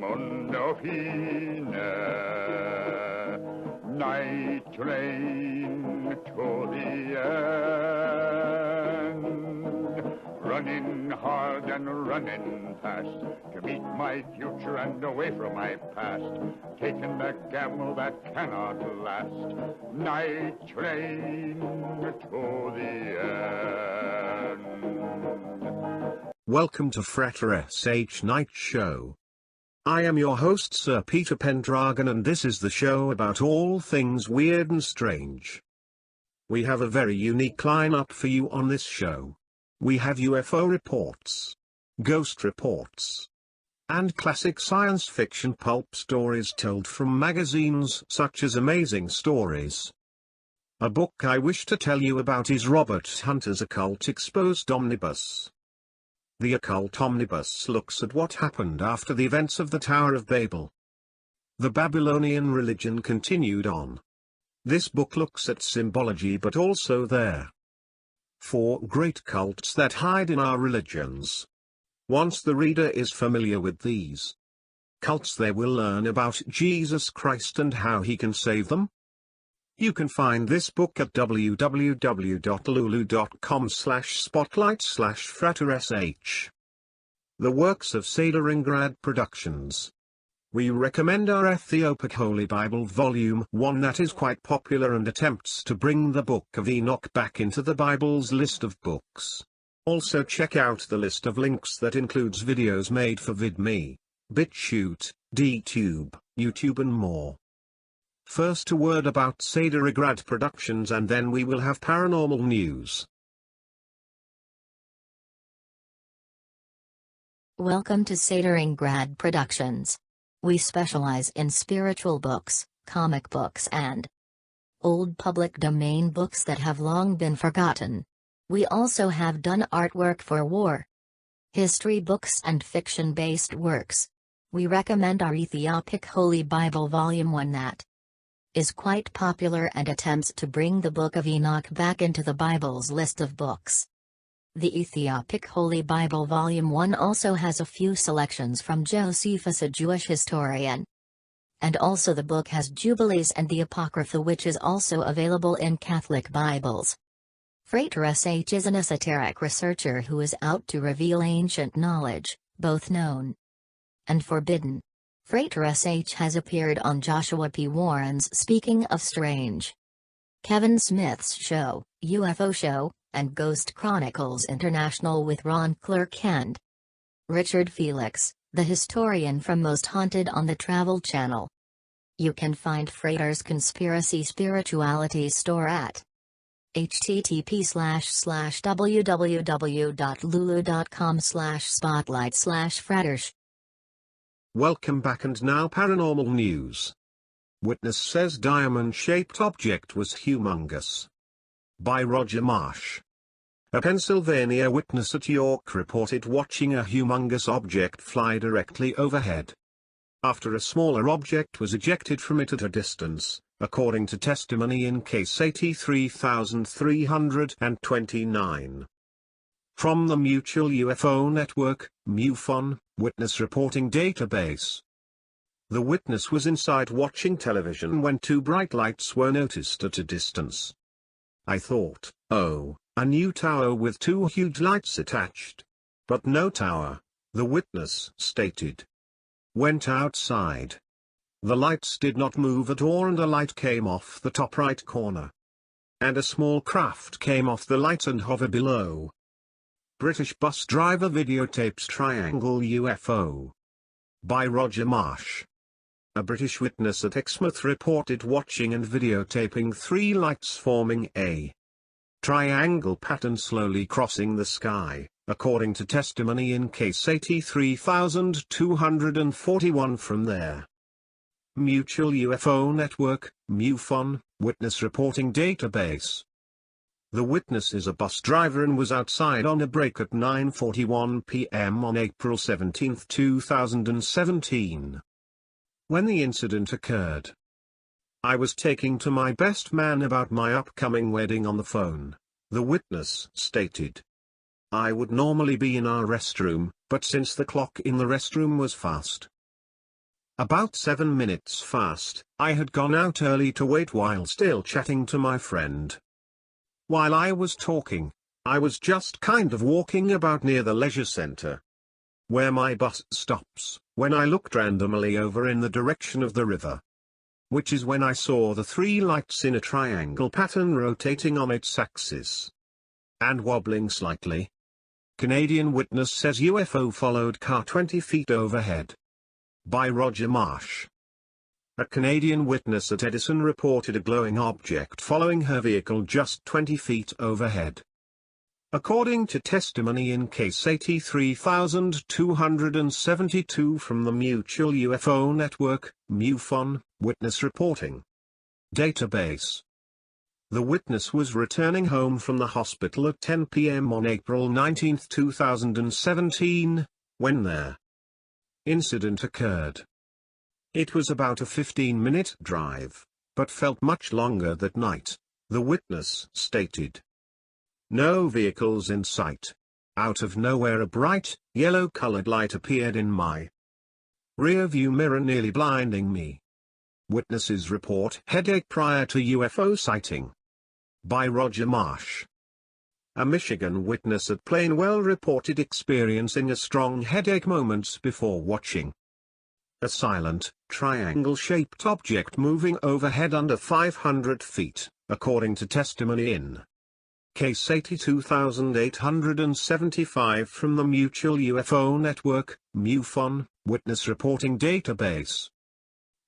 Son of Hina, night train to the end, running hard and running fast to meet my future and away from my past, taking the gamble that cannot last, night train to the end. Welcome to Frater SH Night Show. I am your host Sir Peter Pendragon, and this is the show about all things weird and strange. We have a very unique lineup for you on this show. We have UFO reports, ghost reports, and classic science fiction pulp stories told from magazines such as Amazing Stories. A book I wish to tell you about is Robert Hunter's Occult Exposed Omnibus. The Occult Omnibus looks at what happened after the events of the Tower of Babel. The Babylonian religion continued on. This book looks at symbology, but also there 4 great cults that hide in our religions. Once the reader is familiar with these cults, they will learn about Jesus Christ and how he can save them. You can find this book at www.lulu.com/spotlight/fratersh. The works of Sederingrad Productions. We recommend our Ethiopic Holy Bible Volume 1 that is quite popular and attempts to bring the Book of Enoch back into the Bible's list of books. Also check out the list of links that includes videos made for VidMe, BitChute, DTube, YouTube and more. First a word about Sederingrad Productions, and then we will have paranormal news. Welcome to Sederingrad Productions. We specialize in spiritual books, comic books and old public domain books that have long been forgotten. We also have done artwork for war, history books and fiction-based works. We recommend our Ethiopic Holy Bible Volume 1 that is quite popular and attempts to bring the Book of Enoch back into the Bible's list of books. The Ethiopic Holy Bible Volume 1 also has a few selections from Josephus, a Jewish historian. And also the book has Jubilees and the Apocrypha, which is also available in Catholic Bibles. Frater SH is an esoteric researcher who is out to reveal ancient knowledge, both known and forbidden. Frater SH has appeared on Joshua P. Warren's Speaking of Strange, Kevin Smith's show, UFO Show, and Ghost Chronicles International with Ron Clerk and Richard Felix, the historian from Most Haunted on the Travel Channel. You can find Frater's Conspiracy Spirituality store at http://www.lulu.com/spotlight/fratersh. Welcome back, and now paranormal news. Witness says diamond-shaped object was humongous. By Roger Marsh. A Pennsylvania witness at York reported watching a humongous object fly directly overhead, after a smaller object was ejected from it at a distance, according to testimony in case 83329. From the Mutual UFO Network, MUFON, witness reporting database. The witness was inside watching television when 2 bright lights were noticed at a distance. I thought, oh, a new tower with 2 huge lights attached. But no tower, the witness stated. Went outside. The lights did not move at all, and a light came off the top right corner. And a small craft came off the light and hovered below. British bus driver videotapes triangle UFO. By Roger Marsh. A British witness at Exmouth reported watching and videotaping 3 lights forming a triangle pattern slowly crossing the sky, according to testimony in case 83241 from there. Mutual UFO Network, MUFON, witness reporting database. The witness is a bus driver and was outside on a break at 9:41 p.m. on April 17, 2017. When the incident occurred, I was talking to my best man about my upcoming wedding on the phone, the witness stated. I would normally be in our restroom, but since the clock in the restroom was fast, About 7 minutes fast. I had gone out early to wait while still chatting to my friend. While I was talking, I was just kind of walking about near the leisure center, where my bus stops, when I looked randomly over in the direction of the river. Which is when I saw the 3 lights in a triangle pattern rotating on its axis and wobbling slightly. Canadian witness says UFO followed car 20 feet overhead. By Roger Marsh. A Canadian witness at Edison reported a glowing object following her vehicle just 20 feet overhead. According to testimony in case 83272 from the Mutual UFO Network, MUFON, witness reporting database. The witness was returning home from the hospital at 10 p.m. on April 19, 2017, when their incident occurred. It was about a 15-minute drive, but felt much longer that night, the witness stated. No vehicles in sight. Out of nowhere a bright, yellow-colored light appeared in my rear-view mirror, nearly blinding me. Witnesses report headache prior to UFO sighting. By Roger Marsh. A Michigan witness at Plainwell reported experiencing a strong headache moments before watching a silent, triangle-shaped object moving overhead under 500 feet, according to testimony in case 82875 from the Mutual UFO Network, MUFON, witness reporting database.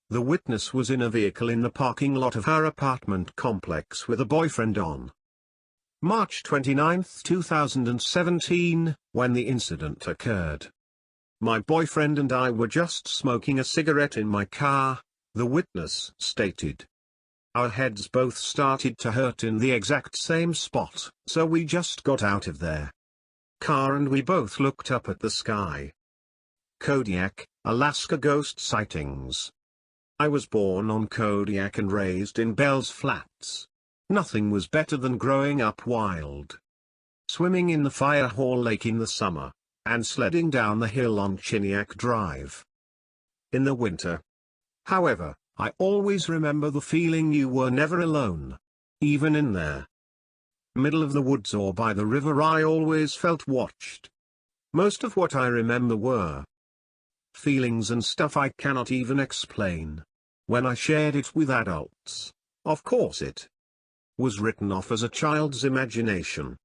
The witness was in a vehicle in the parking lot of her apartment complex with a boyfriend on March 29, 2017, when the incident occurred. My boyfriend and I were just smoking a cigarette in my car, the witness stated. Our heads both started to hurt in the exact same spot, so we just got out of their car and we both looked up at the sky. Kodiak, Alaska ghost sightings. I was born on Kodiak and raised in Bell's Flats. Nothing was better than growing up wild. Swimming in the Firehall Lake in the summer, and sledding down the hill on Chiniak Drive in the winter. However, I always remember the feeling you were never alone. Even in there, middle of the woods or by the river, I always felt watched. Most of what I remember were feelings and stuff I cannot even explain. When I shared it with adults, of course it was written off as a child's imagination.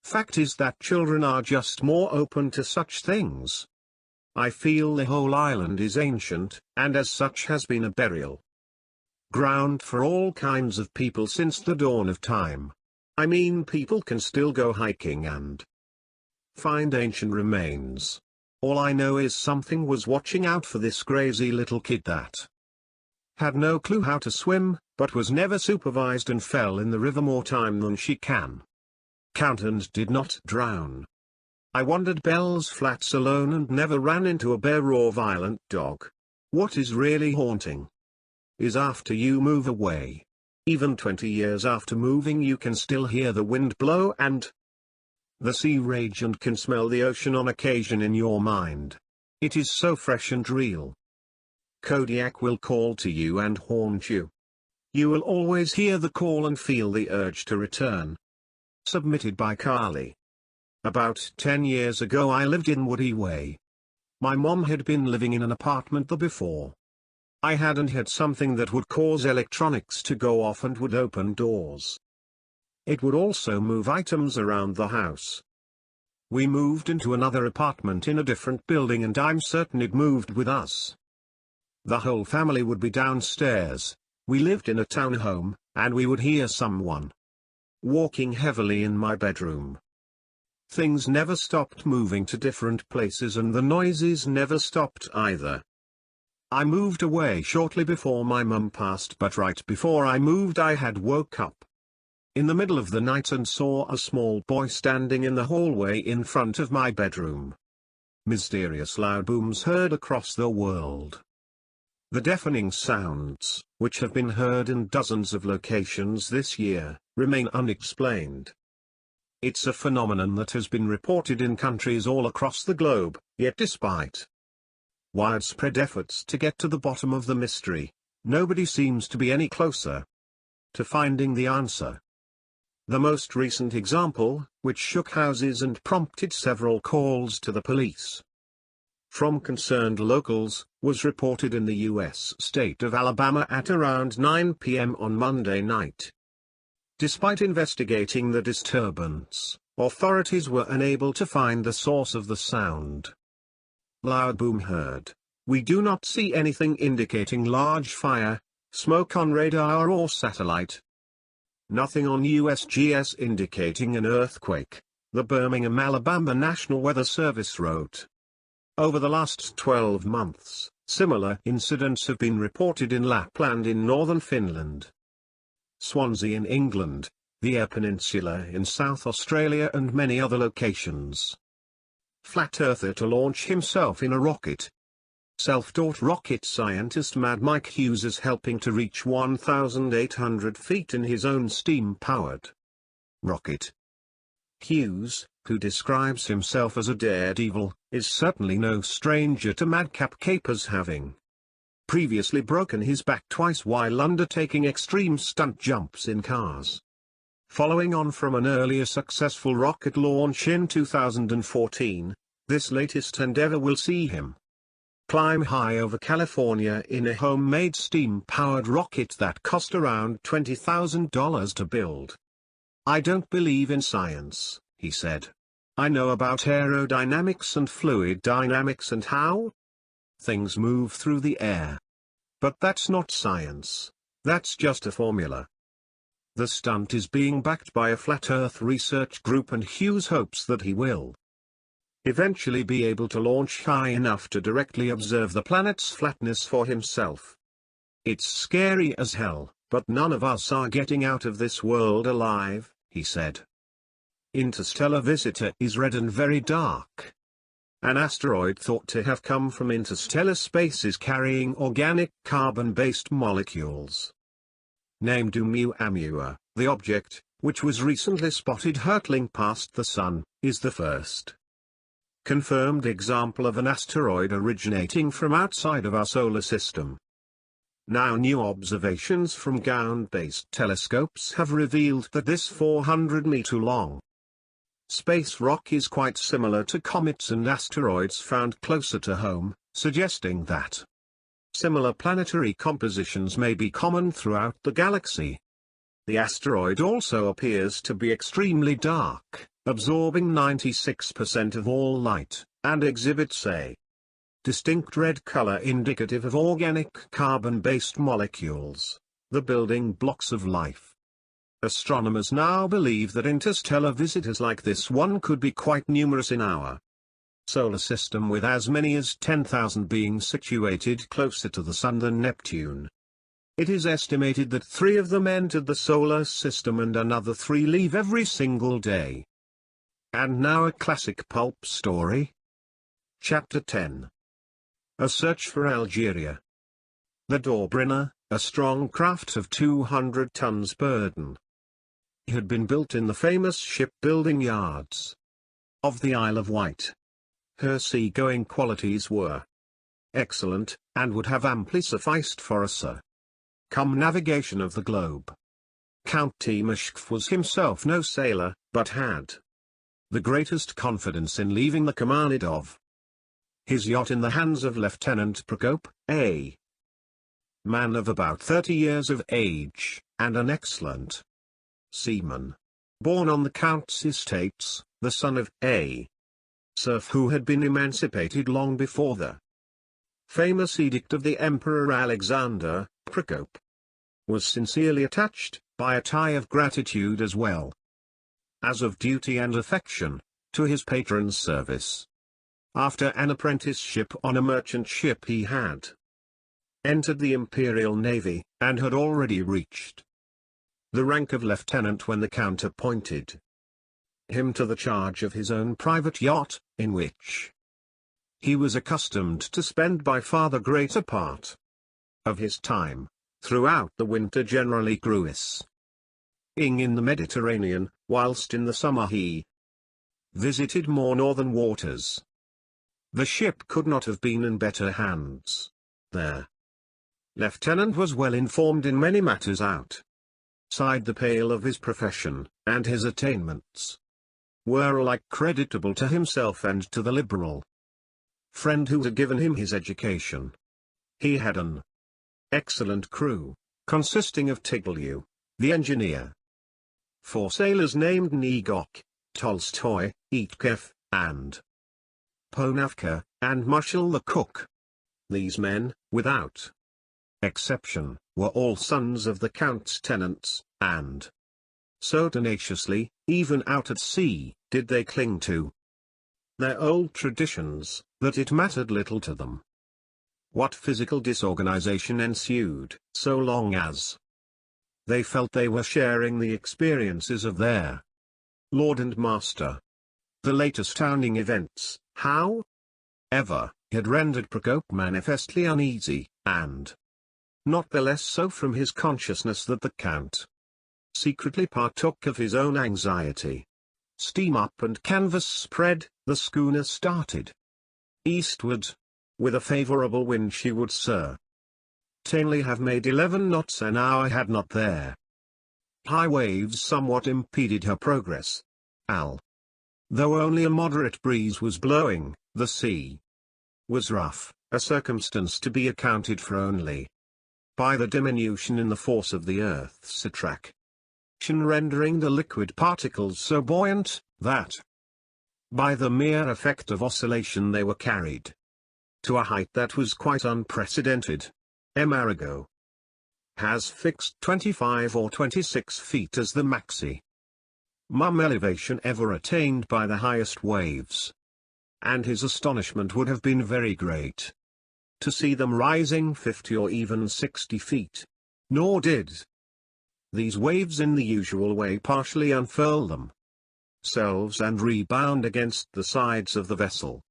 Fact is that children are just more open to such things. I feel the whole island is ancient, and as such has been a burial ground for all kinds of people since the dawn of time. I mean, people can still go hiking and find ancient remains. All I know is something was watching out for this crazy little kid that had no clue how to swim, but was never supervised and fell in the river more time than she can count and did not drown. I wandered Bell's Flats alone and never ran into a bear or violent dog. What is really haunting is after you move away. Even 20 years after moving, you can still hear the wind blow and the sea rage and can smell the ocean on occasion in your mind. It is so fresh and real. Kodiak will call to you and haunt you. You will always hear the call and feel the urge to return. Submitted by Carly. About 10 years ago I lived in Woody Way. My mom had been living in an apartment there before. I hadn't had something that would cause electronics to go off and would open doors. It would also move items around the house. We moved into another apartment in a different building and I'm certain it moved with us. The whole family would be downstairs. We lived in a townhome, and we would hear someone walking heavily in my bedroom. Things never stopped moving to different places and the noises never stopped either. I moved away shortly before my mum passed, but right before I moved I had woke up in the middle of the night and saw a small boy standing in the hallway in front of my bedroom. Mysterious loud booms heard across the world. The deafening sounds, which have been heard in dozens of locations this year, remain unexplained. It's a phenomenon that has been reported in countries all across the globe, yet despite widespread efforts to get to the bottom of the mystery, nobody seems to be any closer to finding the answer. The most recent example, which shook houses and prompted several calls to the police from concerned locals, was reported in the U.S. state of Alabama at around 9 p.m. on Monday night. Despite investigating the disturbance, authorities were unable to find the source of the sound. Loud boom heard. We do not see anything indicating large fire, smoke on radar or satellite. Nothing on USGS indicating an earthquake, the Birmingham, Alabama National Weather Service wrote. Over the last 12 months, similar incidents have been reported in Lapland in northern Finland, Swansea in England, the Eyre Peninsula in South Australia and many other locations. Flat earther to launch himself in a rocket. Self-taught rocket scientist Mad Mike Hughes is helping to reach 1,800 feet in his own steam-powered rocket. Hughes, who describes himself as a daredevil, is certainly no stranger to madcap capers, having previously broken his back twice while undertaking extreme stunt jumps in cars. Following on from an earlier successful rocket launch in 2014, this latest endeavor will see him climb high over California in a homemade steam-powered rocket that cost around $20,000 to build. I don't believe in science, he said. I know about aerodynamics and fluid dynamics and how things move through the air. But that's not science, that's just a formula. The stunt is being backed by a Flat Earth research group, and Hughes hopes that he will eventually be able to launch high enough to directly observe the planet's flatness for himself. It's scary as hell, but none of us are getting out of this world alive, he said. Interstellar Visitor is red and very dark. An asteroid thought to have come from interstellar space is carrying organic carbon-based molecules. Named Oumuamua, the object, which was recently spotted hurtling past the Sun, is the first confirmed example of an asteroid originating from outside of our solar system. Now new observations from ground-based telescopes have revealed that this 400-meter-long space rock is quite similar to comets and asteroids found closer to home, suggesting that similar planetary compositions may be common throughout the galaxy. The asteroid also appears to be extremely dark, absorbing 96% of all light, and exhibits a distinct red color indicative of organic carbon-based molecules, the building blocks of life. Astronomers now believe that interstellar visitors like this one could be quite numerous in our solar system, with as many as 10,000 being situated closer to the Sun than Neptune. It is estimated that 3 of them entered the solar system and another 3 leave every single day. And now a classic pulp story. Chapter 10. A Search for Algeria. The Dobryna, a strong craft of 200 tons burden, had been built in the famous shipbuilding yards of the Isle of Wight. Her sea-going qualities were excellent, and would have amply sufficed for a circumnavigation of the globe. Count Timascheff was himself no sailor, but had the greatest confidence in leaving the command of his yacht in the hands of Lieutenant Procope, a man of about 30 years of age, and an excellent seaman. Born on the Count's estates, the son of a serf who had been emancipated long before the famous edict of the Emperor Alexander, Procope was sincerely attached, by a tie of gratitude as well as of duty and affection, to his patron's service. After an apprenticeship on a merchant ship, he had entered the Imperial Navy, and had already reached the rank of lieutenant when the Count appointed him to the charge of his own private yacht, in which he was accustomed to spend by far the greater part of his time, throughout the winter generally cruising in the Mediterranean, whilst in the summer he visited more northern waters. The ship could not have been in better hands. Their lieutenant was well informed in many matters outside the pale of his profession, and his attainments were alike creditable to himself and to the liberal friend who had given him his education. He had an excellent crew, consisting of Tiglu, the engineer, 4 sailors named Negok, Tolstoy, Itkev, and Ponavka, and Mushel the cook. These men, without exception, were all sons of the Count's tenants, and so tenaciously, even out at sea, did they cling to their old traditions, that it mattered little to them what physical disorganization ensued, so long as they felt they were sharing the experiences of their lord and master. The late astounding events, however, had rendered Prokop manifestly uneasy, and not the less so from his consciousness that the Count secretly partook of his own anxiety. Steam up and canvas spread, the schooner started eastward. With a favorable wind she would certainly have made 11 knots an hour had not there high waves somewhat impeded her progress. Though only a moderate breeze was blowing, the sea was rough, a circumstance to be accounted for only by the diminution in the force of the earth's attraction, rendering the liquid particles so buoyant, that by the mere effect of oscillation they were carried to a height that was quite unprecedented. Amerigo has fixed 25 or 26 feet as the maximum elevation ever attained by the highest waves, and his astonishment would have been very great to see them rising 50 or even 60 feet. Nor did these waves in the usual way partially unfurl themselves and rebound against the sides of the vessel.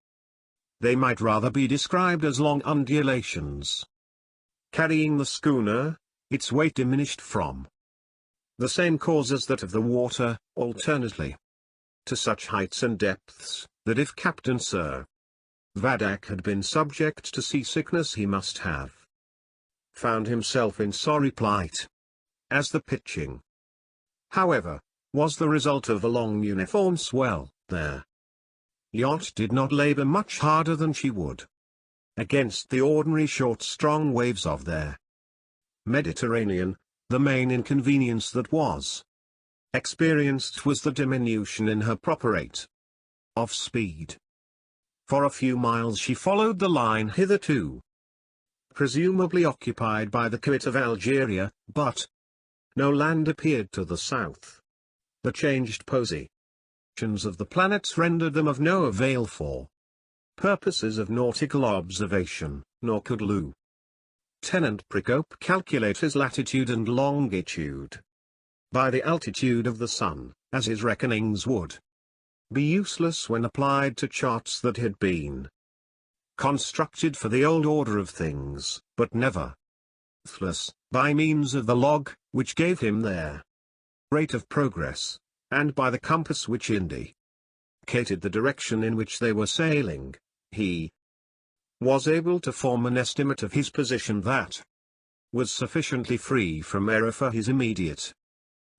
They might rather be described as long undulations, carrying the schooner, its weight diminished from the same cause as that of the water, alternately, to such heights and depths, that if Captain Sir Vadak had been subject to seasickness he must have found himself in sorry plight. As the pitching, however, was the result of a long uniform swell, their yacht did not labor much harder than she would against the ordinary short strong waves of their Mediterranean. The main inconvenience that was experienced was the diminution in her proper rate of speed. For a few miles she followed the line hitherto presumably occupied by the Coit of Algeria, but no land appeared to the south. The changed positions of the planets rendered them of no avail for purposes of nautical observation, nor could Lieutenant Prokop calculate his latitude and longitude by the altitude of the sun, as his reckonings would be useless when applied to charts that had been constructed for the old order of things, but never by means of the log, which gave him their rate of progress, and by the compass which indicated the direction in which they were sailing. He was able to form an estimate of his position that was sufficiently free from error for his immediate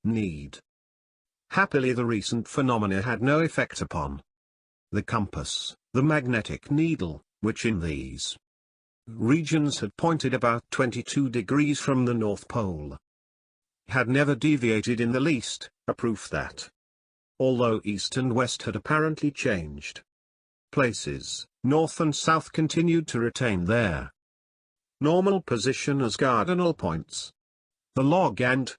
need. Happily the recent phenomena had no effect upon the compass. The magnetic needle, which in these regions had pointed about 22 degrees from the North Pole, had never deviated in the least, a proof that, although east and west had apparently changed places, north and south continued to retain their normal position as cardinal points. The log and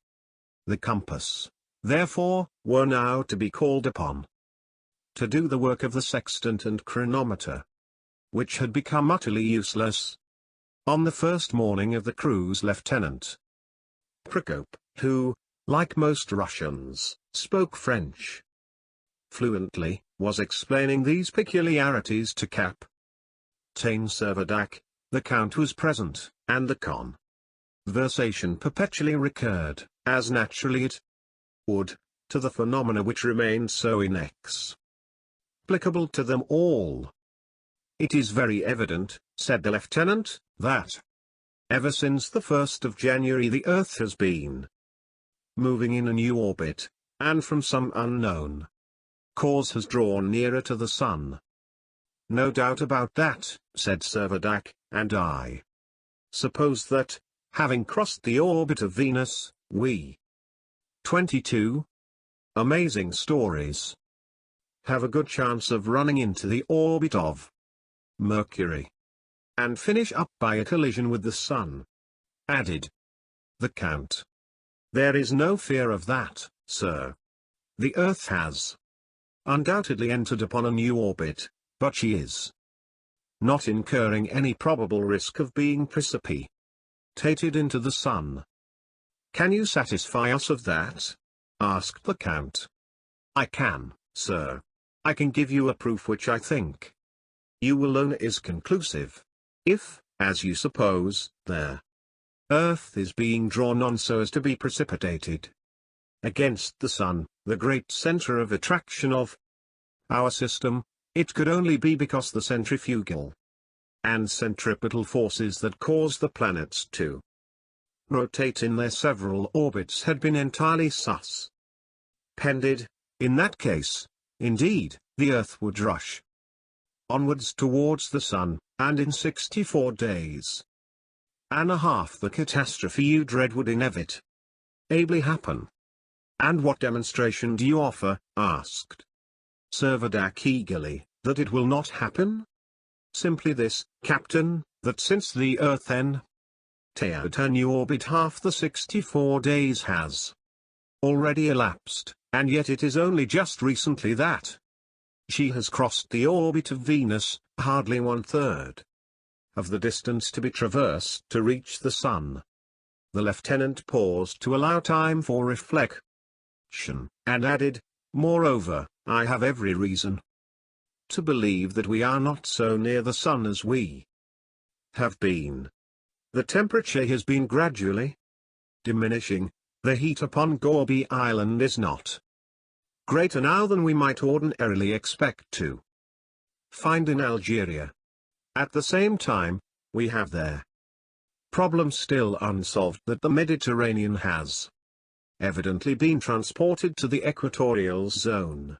the compass, therefore, were now to be called upon to do the work of the sextant and chronometer, which had become utterly useless. On the first morning of the cruise, Lieutenant Prokop, who, like most Russians, spoke French fluently, was explaining these peculiarities to Captain Servadak. The Count was present, and the conversation perpetually recurred, as naturally it would, to the phenomena which remained so inexplicable to them all. "It is very evident," said the lieutenant, "that ever since the 1st of January the Earth has been moving in a new orbit, and from some unknown cause has drawn nearer to the Sun." "No doubt about that," said Servadac, "and I suppose that, having crossed the orbit of Venus, we 22 amazing stories have a good chance of running into the orbit of Mercury, and finish up by a collision with the Sun," added the Count. "There is no fear of that, sir. The Earth has undoubtedly entered upon a new orbit, but she is not incurring any probable risk of being precipitated into the Sun." "Can you satisfy us of that?" asked the Count. "I can, sir. I can give you a proof which I think you will own is conclusive. If, as you suppose, the Earth is being drawn on so as to be precipitated against the Sun, the great center of attraction of our system, it could only be because the centrifugal and centripetal forces that cause the planets to rotate in their several orbits had been entirely suspended. In that case, indeed, the Earth would rush onwards towards the Sun, and in 64 days and a half the catastrophe you dread would inevitably happen." "And what demonstration do you offer?" asked Servadac eagerly, "that it will not happen?" "Simply this, Captain, that since the Earth entered her new orbit half the 64 days has already elapsed, and yet it is only just recently that she has crossed the orbit of Venus, hardly 1/3 of the distance to be traversed to reach the Sun." The lieutenant paused to allow time for reflection, and added, "Moreover, I have every reason to believe that we are not so near the Sun as we have been. The temperature has been gradually diminishing, the heat upon Gobi Island is not greater now than we might ordinarily expect to find in Algeria. At the same time, we have there problem still unsolved that the Mediterranean has evidently been transported to the equatorial zone."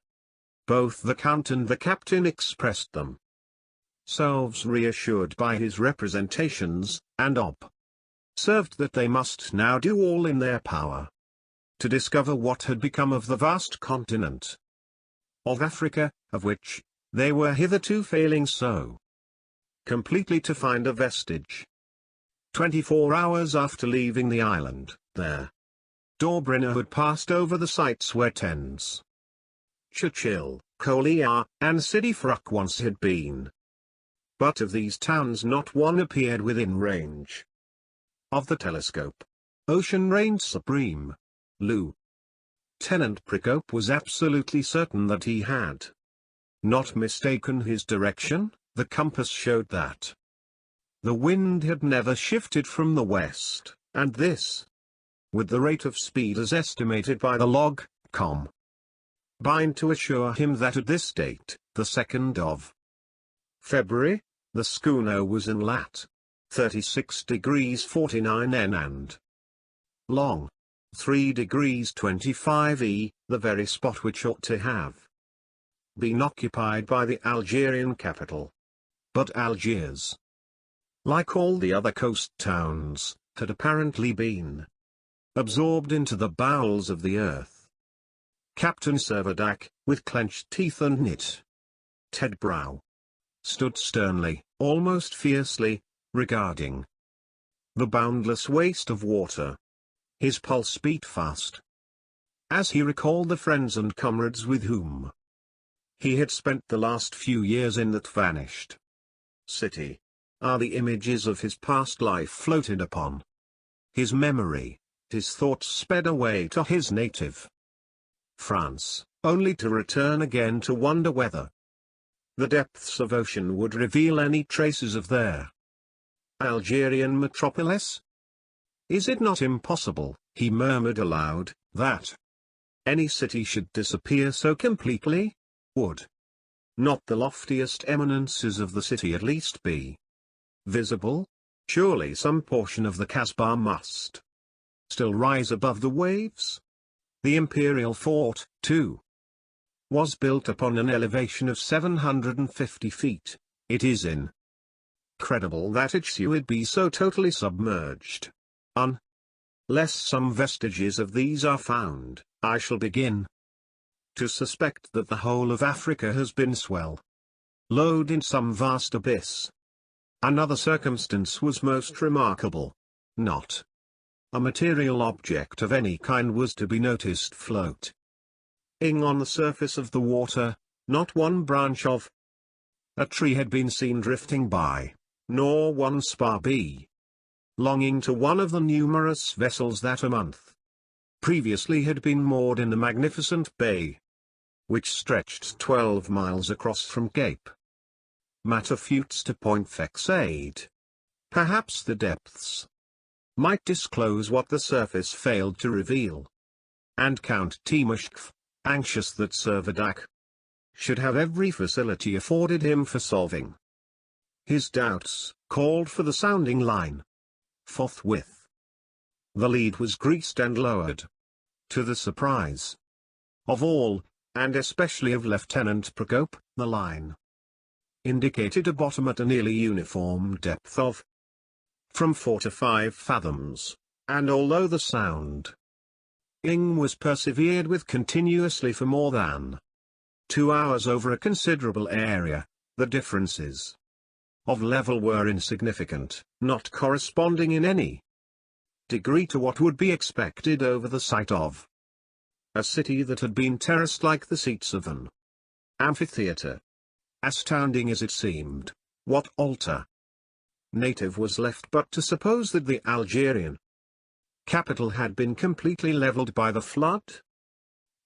Both the Count and the Captain expressed themselves reassured by his representations, and observed that they must now do all in their power to discover what had become of the vast continent of Africa, of which they were hitherto failing so completely to find a vestige. 24 hours after leaving the island, their Dobryna had passed over the sites where Tens, Churchill, Collioure, and Sidi Fruck once had been. But of these towns not one appeared within range of the telescope. Ocean reigned supreme. Lieutenant Procope was absolutely certain that he had not mistaken his direction. The compass showed that the wind had never shifted from the west, and this, with the rate of speed as estimated by the log, combined to assure him that at this date, the 2nd of February, the schooner was in lat. 36 degrees 49 N and long. 3 degrees 25 E, the very spot which ought to have been occupied by the Algerian capital. But Algiers, like all the other coast towns, had apparently been absorbed into the bowels of the earth. Captain Servadac, with clenched teeth and knit brow, stood sternly, almost fiercely, regarding the boundless waste of water. His pulse beat fast as he recalled the friends and comrades with whom he had spent the last few years in that vanished city. The images of his past life floated upon his memory. His thoughts sped away to his native France, only to return again to wonder whether the depths of ocean would reveal any traces of their Algerian metropolis. "Is it not impossible," he murmured aloud, "that any city should disappear so completely? Would not the loftiest eminences of the city at least be visible? Surely some portion of the Kasbah must still rise above the waves? The imperial fort, too, was built upon an elevation of 750 feet. It is incredible that it should be so totally submerged. Unless some vestiges of these are found, I shall begin to suspect that the whole of Africa has been swallowed in some vast abyss. Another circumstance was most remarkable. Not a material object of any kind was to be noticed floating on the surface of the water. Not one branch of a tree had been seen drifting by, nor one spar belonging to one of the numerous vessels that a month previously had been moored in the magnificent bay, which stretched 12 miles across from Cape Matafutes to Point Fexade. Perhaps the depths might disclose what the surface failed to reveal. And Count Timushkv, anxious that Servadac should have every facility afforded him for solving his doubts, called for the sounding line. Forthwith, the lead was greased and lowered. To the surprise of all, and especially of Lieutenant Prokop, the line indicated a bottom at a nearly uniform depth of from 4 to 5 fathoms, and although the sounding was persevered with continuously for more than 2 hours over a considerable area, the differences of level were insignificant, not corresponding in any degree to what would be expected over the site of a city that had been terraced like the seats of an amphitheatre. Astounding as it seemed, what alternative was left but to suppose that the Algerian capital had been completely leveled by the flood?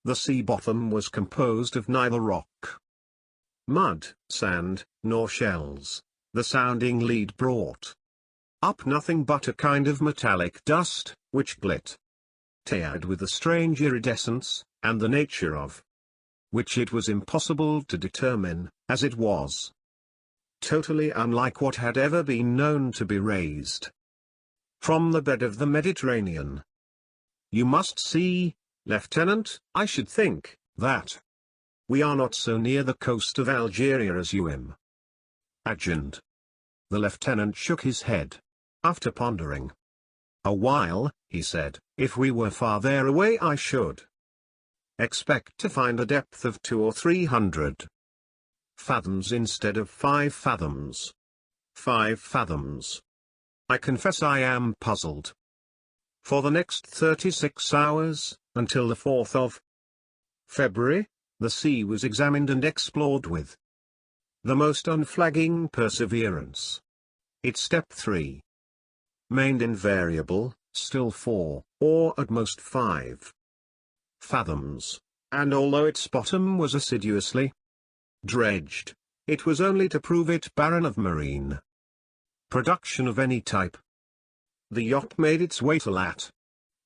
The sea bottom was composed of neither rock, mud, sand, nor shells. The sounding lead brought up nothing but a kind of metallic dust, which glittered with a strange iridescence, and the nature of which it was impossible to determine, as it was totally unlike what had ever been known to be raised from the bed of the Mediterranean. You must see, Lieutenant, I should think, that we are not so near the coast of Algeria as you imagined. The lieutenant shook his head. After pondering a while, he said, if we were far there away I should expect to find a depth of 200 or 300 fathoms instead of 5 fathoms. 5 fathoms. I confess I am puzzled. For the next 36 hours, until the 4th of February, the sea was examined and explored with the most unflagging perseverance. Its depth 3 remained invariable, still 4, or at most 5 fathoms, and although its bottom was assiduously dredged, it was only to prove it barren of marine production of any type. The yacht made its way to lat.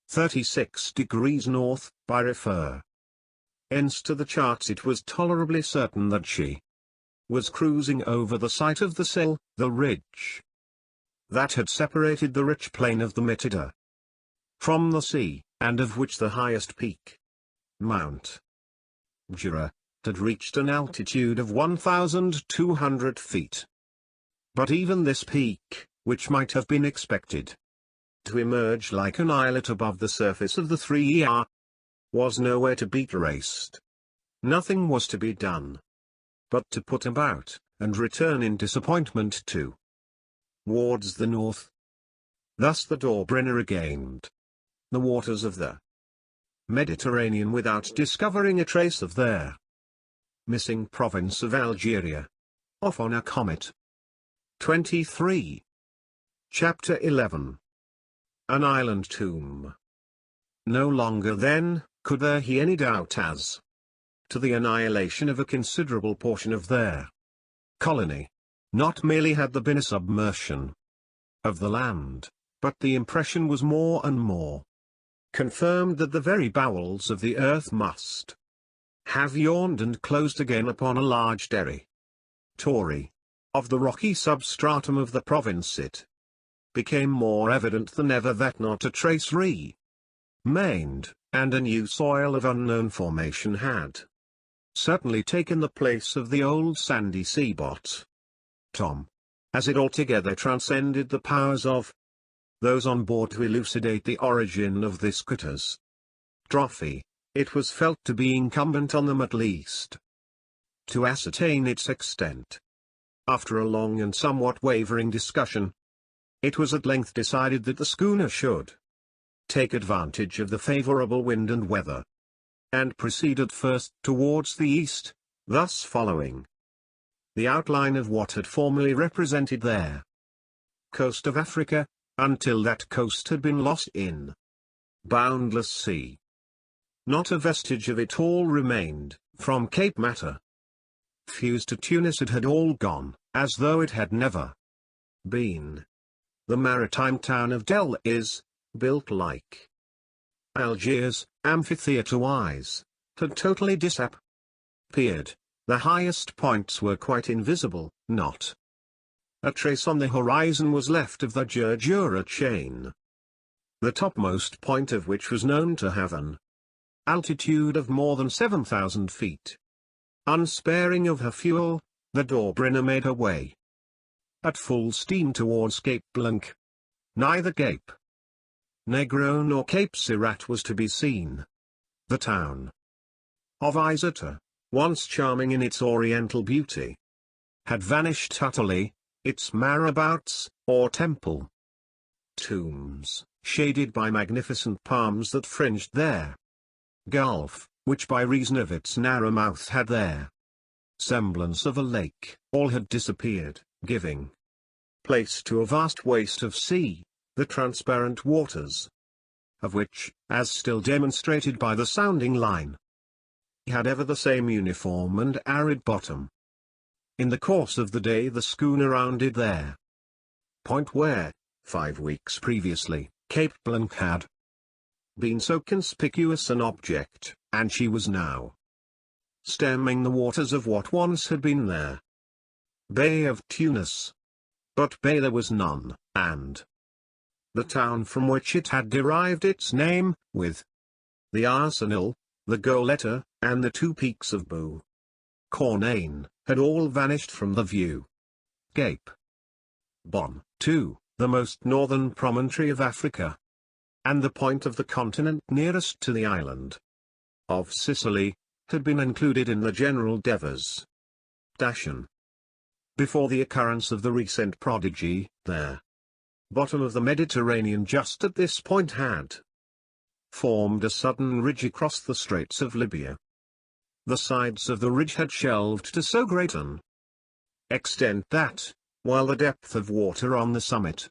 36 degrees north, by refer. Hence to the charts it was tolerably certain that she was cruising over the site of the Sill, the ridge that had separated the rich plain of the Mitida from the sea, and of which the highest peak, Mount Jura, had reached an altitude of 1,200 feet. But even this peak, which might have been expected to emerge like an islet above the surface of the 3 was nowhere to be traced. Nothing was to be done but to put about, and return in disappointment towards the north. Thus the Dobryna regained the waters of the Mediterranean without discovering a trace of their missing province of Algeria. Off on a comet. 23. Chapter 11. An Island Tomb. No longer then, could there be any doubt as to the annihilation of a considerable portion of their colony. Not merely had there been a submersion of the land, but the impression was more and more confirmed that the very bowels of the earth must have yawned and closed again upon a large territory of the rocky substratum of the province. It became more evident than ever that not a trace remained, and a new soil of unknown formation had certainly taken the place of the old sandy sea bottom, as it altogether transcended the powers of those on board to elucidate the origin of this catastrophe. It was felt to be incumbent on them at least to ascertain its extent. After a long and somewhat wavering discussion, it was at length decided that the schooner should take advantage of the favorable wind and weather, and proceed at first towards the east, thus following the outline of what had formerly represented their coast of Africa, until that coast had been lost in boundless sea. Not a vestige of it all remained. From Cape Mata fused to Tunis it had all gone, as though it had never been. The maritime town of Del is, built like Algiers, amphitheatre-wise, had totally disappeared. The highest points were quite invisible, not a trace on the horizon was left of the Jurjura chain, the topmost point of which was known to have an altitude of more than 7,000 feet. Unsparing of her fuel, the Dobryna made her way at full steam towards Cape Blanc. Neither Cape Negro nor Cape Sirat was to be seen. The town of Izota, once charming in its oriental beauty, had vanished utterly. Its marabouts, or temple tombs, shaded by magnificent palms that fringed their gulf, which by reason of its narrow mouth had their semblance of a lake, all had disappeared, giving place to a vast waste of sea, the transparent waters of which, as still demonstrated by the sounding line, had ever the same uniform and arid bottom. In the course of the day the schooner rounded their point where, 5 weeks previously, Cape Blanc had been so conspicuous an object, and she was now stemming the waters of what once had been their Bay of Tunis. But bay there was none, and the town from which it had derived its name, with the arsenal, the Goleta, and the 2 peaks of Bou Cornain, had all vanished from the view. Cape Bon, too, the most northern promontory of Africa, and the point of the continent nearest to the island of Sicily, had been included in the general devastation. Before the occurrence of the recent prodigy, the bottom of the Mediterranean just at this point had formed a sudden ridge across the Straits of Libya. The sides of the ridge had shelved to so great an extent that, while the depth of water on the summit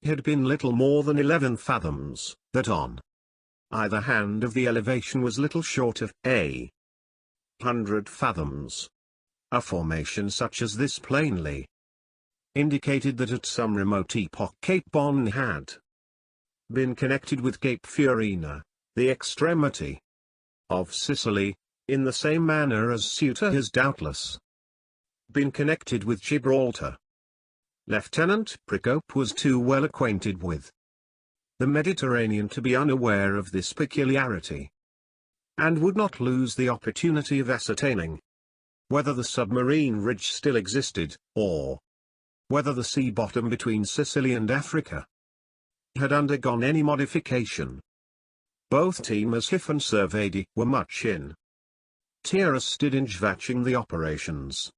had been little more than 11 fathoms, that on either hand of the elevation was little short of 100 fathoms. A formation such as this plainly indicated that at some remote epoch Cape Bon had been connected with Cape Fiorina, the extremity of Sicily, in the same manner as Ceuta has doubtless been connected with Gibraltar. Lieutenant Procope was too well acquainted with the Mediterranean to be unaware of this peculiarity, and would not lose the opportunity of ascertaining whether the submarine ridge still existed, or whether the sea bottom between Sicily and Africa had undergone any modification. Both teamers Hiff and Servady were much interested in watching the operations.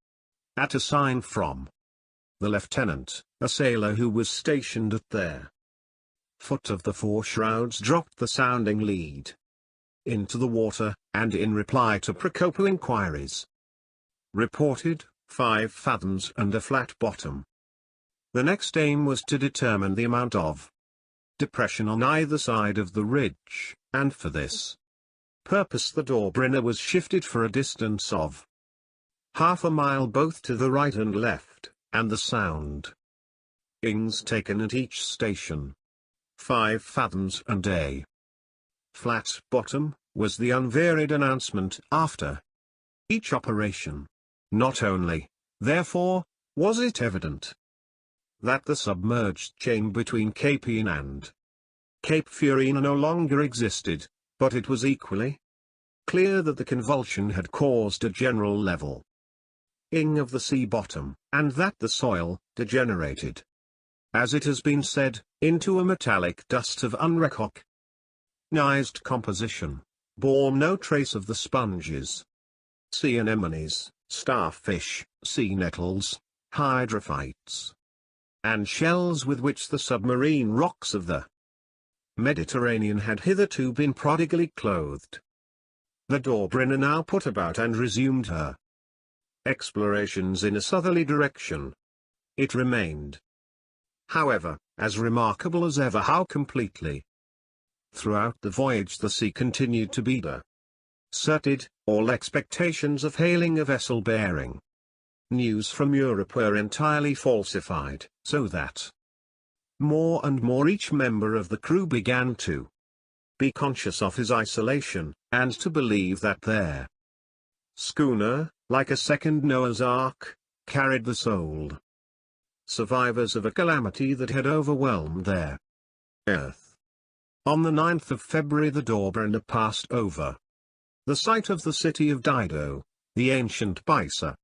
At a sign from the lieutenant, a sailor who was stationed at their foot of the fore shrouds dropped the sounding lead into the water, and in reply to Procope inquiries, reported 5 fathoms and a flat bottom. The next aim was to determine the amount of depression on either side of the ridge, and for this purpose the Dobryna was shifted for a distance of half a mile both to the right and left, and the soundings taken at each station 5 fathoms and a flat bottom was the unvaried announcement after each operation. Not only, therefore, was it evident that the submerged chain between Cape Ian and Cape Furina no longer existed, but it was equally clear that the convulsion had caused a general leveling of the sea bottom, and that the soil degenerated, as it has been said, into a metallic dust of unrecognized composition, bore no trace of the sponges, sea anemones, starfish, sea nettles, hydrophytes, and shells with which the submarine rocks of the Mediterranean had hitherto been prodigally clothed. The Dobryna now put about and resumed her explorations in a southerly direction. It remained, however, as remarkable as ever how completely throughout the voyage the sea continued to be deserted. All expectations of hailing a vessel bearing news from Europe were entirely falsified, so that more and more each member of the crew began to be conscious of his isolation, and to believe that their schooner, like a second Noah's Ark, carried the sole survivors of a calamity that had overwhelmed their earth. On the 9th of February the Dobryna passed over the site of the city of Dido, the ancient Bissa.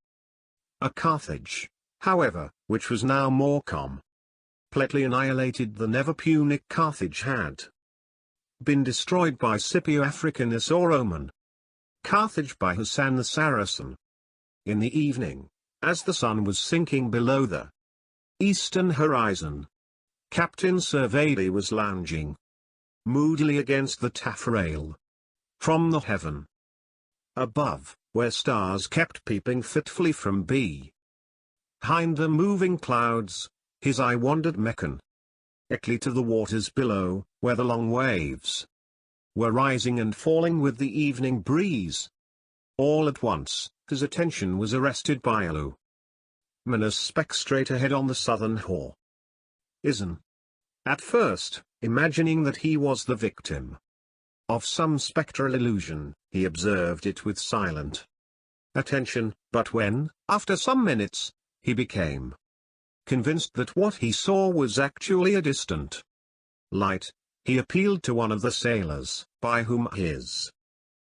A Carthage, however, which was now more completely annihilated than ever Punic Carthage had been destroyed by Scipio Africanus or Roman Carthage by Hassan the Saracen. In the evening, as the sun was sinking below the eastern horizon, Captain Servadae was lounging moodily against the taffrail. From the heaven above, where stars kept peeping fitfully from behind the moving clouds, his eye wandered mechanically to the waters below, where the long waves were rising and falling with the evening breeze. All at once, his attention was arrested by a luminous speck straight ahead on the southern horizon. At first, imagining that he was the victim of some spectral illusion, he observed it with silent attention, but when, after some minutes, he became convinced that what he saw was actually a distant light, he appealed to one of the sailors, by whom his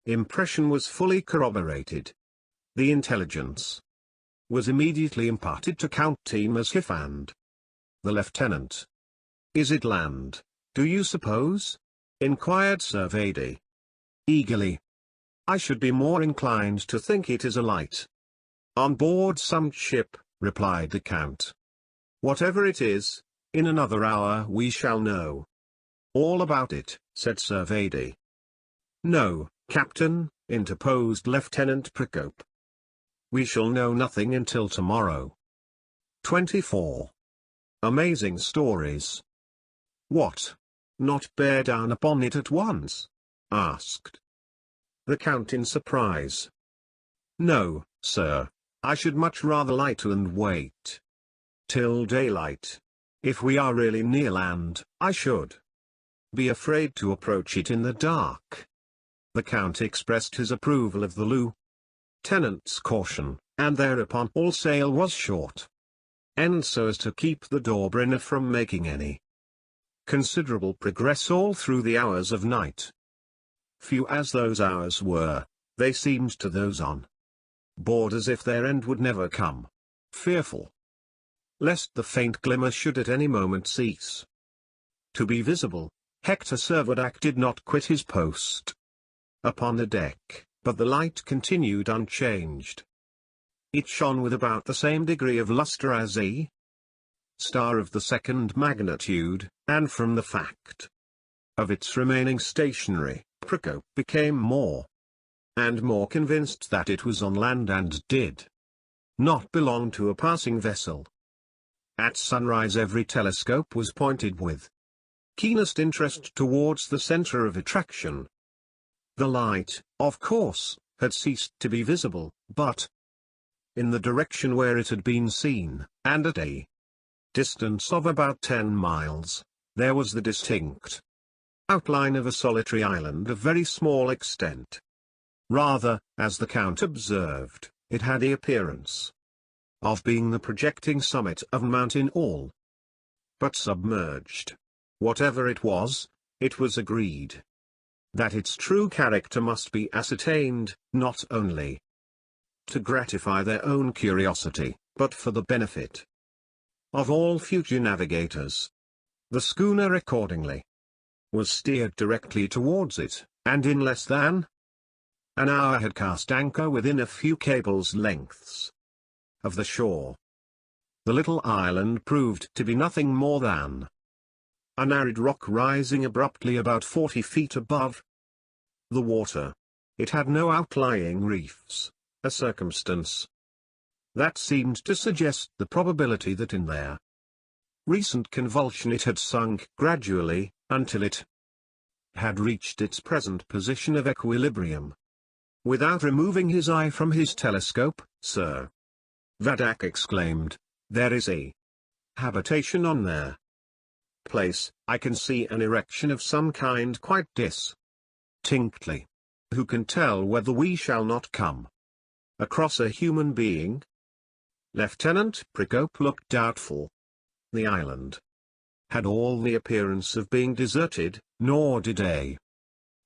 impression was fully corroborated. The intelligence was immediately imparted to Count Timashev and the lieutenant. "Is it land, do you suppose?" inquired Servadae eagerly. "I should be more inclined to think it is a light on board some ship," replied the Count. "Whatever it is, in another hour we shall know all about it," said Servadae. "No, Captain," interposed Lieutenant Procope. "We shall know nothing until tomorrow." 24. Amazing stories. "What? Not bear down upon it at once?" asked the Count in surprise. "No, sir, I should much rather light and wait till daylight. If we are really near land, I should be afraid to approach it in the dark." The Count expressed his approval of the lieutenant's caution, and thereupon all sail was short, and so as to keep the Dobryna from making any considerable progress all through the hours of night. Few as those hours were, they seemed to those on board as if their end would never come, fearful lest the faint glimmer should at any moment cease to be visible. Hector Servadac did not quit his post upon the deck, but the light continued unchanged. It shone with about the same degree of luster as a star of the second magnitude, and from the fact of its remaining stationary, Procope became more and more convinced that it was on land and did not belong to a passing vessel. At sunrise every telescope was pointed with keenest interest towards the center of attraction. The light, of course, had ceased to be visible, but in the direction where it had been seen, and at a distance of about 10 miles, there was the distinct outline of a solitary island of very small extent. Rather, as the Count observed, it had the appearance of being the projecting summit of a mountain all but submerged. Whatever it was agreed that its true character must be ascertained, not only to gratify their own curiosity, but for the benefit of all future navigators. The schooner accordingly was steered directly towards it, and in less than an hour had cast anchor within a few cables' lengths of the shore. The little island proved to be nothing more than an arid rock rising abruptly about 40 feet above the water. It had no outlying reefs, a circumstance that seemed to suggest the probability that in their recent convulsion it had sunk gradually, until it had reached its present position of equilibrium. Without removing his eye from his telescope, Sir Vadak exclaimed, "There is a habitation on there. Place, I can see an erection of some kind quite distinctly. Who can tell whether we shall not come across a human being?" Lieutenant Procope looked doubtful. The island had all the appearance of being deserted, nor did a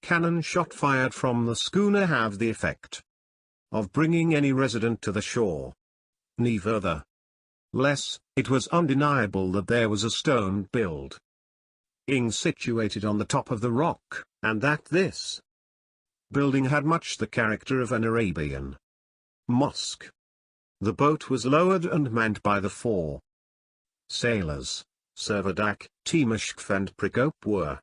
cannon shot fired from the schooner have the effect of bringing any resident to the shore. Nevertheless, it was undeniable that there was a stone building situated on the top of the rock, and that this building had much the character of an Arabian mosque. The boat was lowered and manned by the 4 sailors. Servadak, Timashkov and Procope were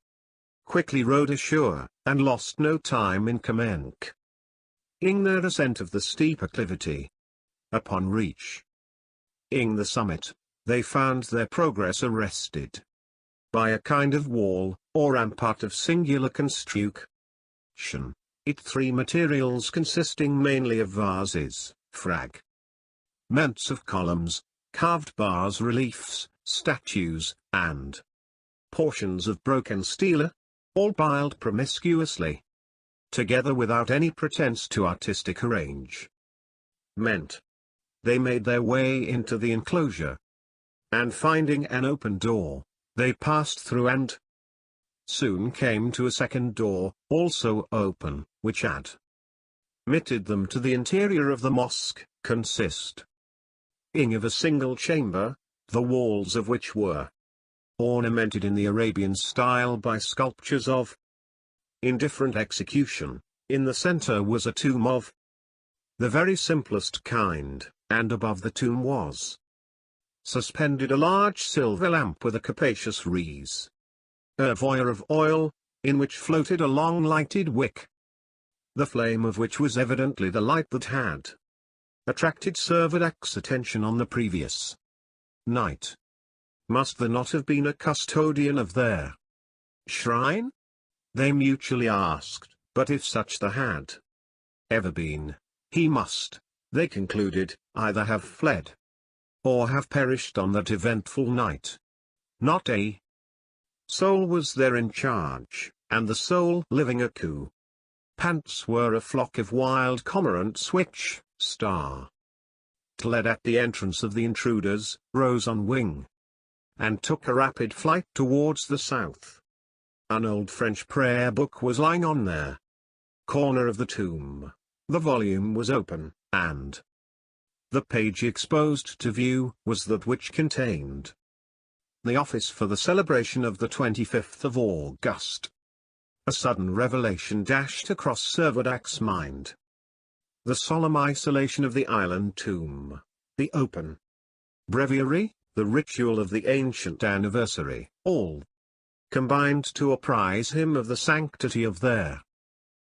quickly rowed ashore, and lost no time in commencing their ascent of the steep acclivity. Upon reaching the summit, they found their progress arrested by a kind of wall, or rampart of singular construction. Its 3 materials consisting mainly of vases, fragments of columns, carved bas reliefs, statues, and portions of broken stele, all piled promiscuously together without any pretense to artistic arrangement. They made their way into the enclosure, and finding an open door, they passed through and soon came to a second door, also open, which admitted them to the interior of the mosque, consisting of a single chamber, the walls of which were ornamented in the Arabian style by sculptures of indifferent execution. In the center was a tomb of the very simplest kind, and above the tomb was suspended a large silver lamp with a capacious reservoir of oil, in which floated a long lighted wick, the flame of which was evidently the light that had attracted Servadak's attention on the previous night. Must there not have been a custodian of their shrine? They mutually asked, but if such there had ever been, he must, they concluded, either have fled or have perished on that eventful night. Not a soul was there in charge, and the sole living occupants were a flock of wild cormorants which, startled at the entrance of the intruders, rose on wing and took a rapid flight towards the south. An old French prayer book was lying on their corner of the tomb. The volume was open, and the page exposed to view was that which contained the office for the celebration of the 25th of August. A sudden revelation dashed across Servadak's mind. The solemn isolation of the island tomb, the open breviary, the ritual of the ancient anniversary, all combined to apprise him of the sanctity of their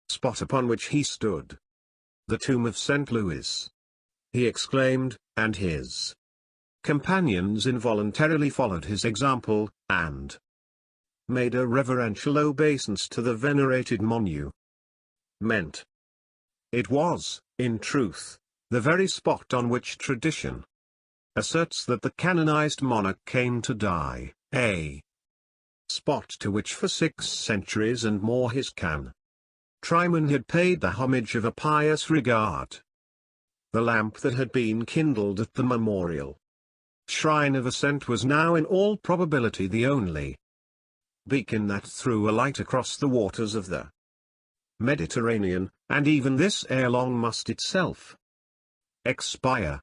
spot upon which he stood. The tomb of St. Louis, he exclaimed, and his companions involuntarily followed his example, and made a reverential obeisance to the venerated monument. It was, in truth, the very spot on which tradition asserts that the canonized monarch came to die, a spot to which for 6 centuries and more his countrymen had paid the homage of a pious regard. The lamp that had been kindled at the memorial shrine of ascent was now in all probability the only beacon that threw a light across the waters of the Mediterranean, and even this ere long must itself expire.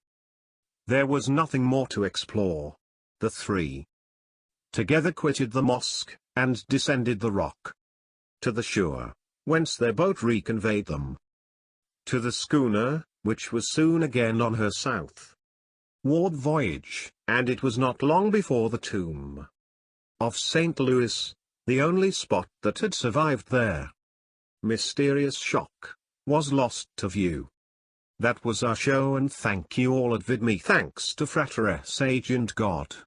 There was nothing more to explore. The three together quitted the mosque, and descended the rock to the shore, whence their boat reconveyed them to the schooner, which was soon again on her southward voyage, and it was not long before the tomb of St. Louis, the only spot that had survived their mysterious shock, was lost to view. That was our show, and thank you all. Thanks to Frater agent God.